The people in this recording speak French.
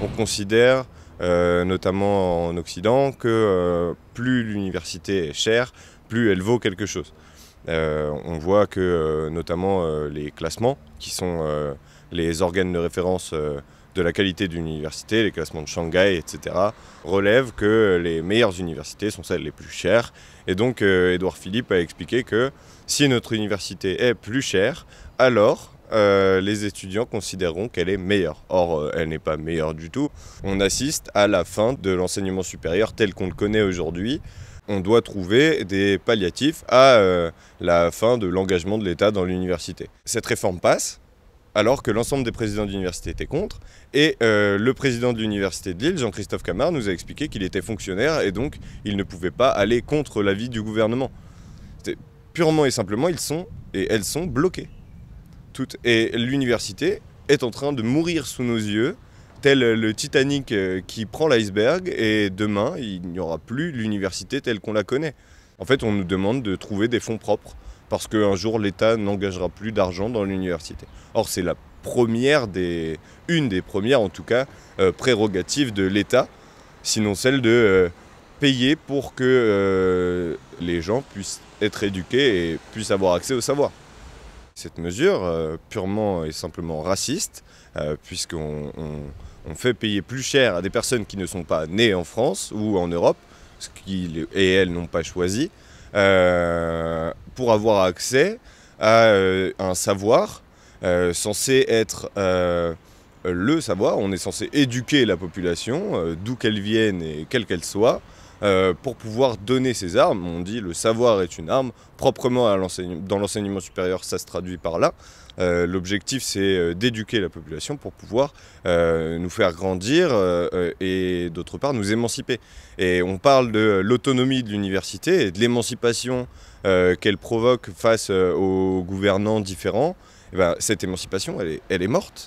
On considère, notamment en Occident, que plus l'université est chère, plus elle vaut quelque chose. On voit que notamment les classements, qui sont les organes de référence de la qualité d'une université, les classements de Shanghai, etc., relèvent que les meilleures universités sont celles les plus chères. Et donc Édouard Philippe a expliqué que si notre université est plus chère, alors les étudiants considéreront qu'elle est meilleure. Or, elle n'est pas meilleure du tout. On assiste à la fin de l'enseignement supérieur tel qu'on le connaît aujourd'hui. On doit trouver des palliatifs à la fin de l'engagement de l'État dans l'université. Cette réforme passe, alors que l'ensemble des présidents d'université étaient contre. Et le président de l'université de Lille, Jean-Christophe Camard, nous a expliqué qu'il était fonctionnaire et donc il ne pouvait pas aller contre l'avis du gouvernement. Purement et simplement, ils sont et elles sont bloqués. Et l'université est en train de mourir sous nos yeux, tel le Titanic qui prend l'iceberg, et demain, il n'y aura plus l'université telle qu'on la connaît. En fait, on nous demande de trouver des fonds propres, parce qu'un jour, l'État n'engagera plus d'argent dans l'université. Or, c'est une des premières, en tout cas, prérogatives de l'État, sinon celle de payer pour que les gens puissent être éduqués et puissent avoir accès au savoir. Cette mesure, purement et simplement raciste, puisqu'on fait payer plus cher à des personnes qui ne sont pas nées en France ou en Europe, et elles n'ont pas choisi, pour avoir accès à un savoir censé être le savoir. On est censé éduquer la population, d'où qu'elle vienne et quelle qu'elle soit, pour pouvoir donner ses armes. On dit le savoir est une arme, proprement dans l'enseignement supérieur, ça se traduit par là. L'objectif, c'est d'éduquer la population pour pouvoir nous faire grandir et d'autre part nous émanciper. Et on parle de l'autonomie de l'université et de l'émancipation qu'elle provoque face aux gouvernants différents. Et ben, cette émancipation, elle est morte.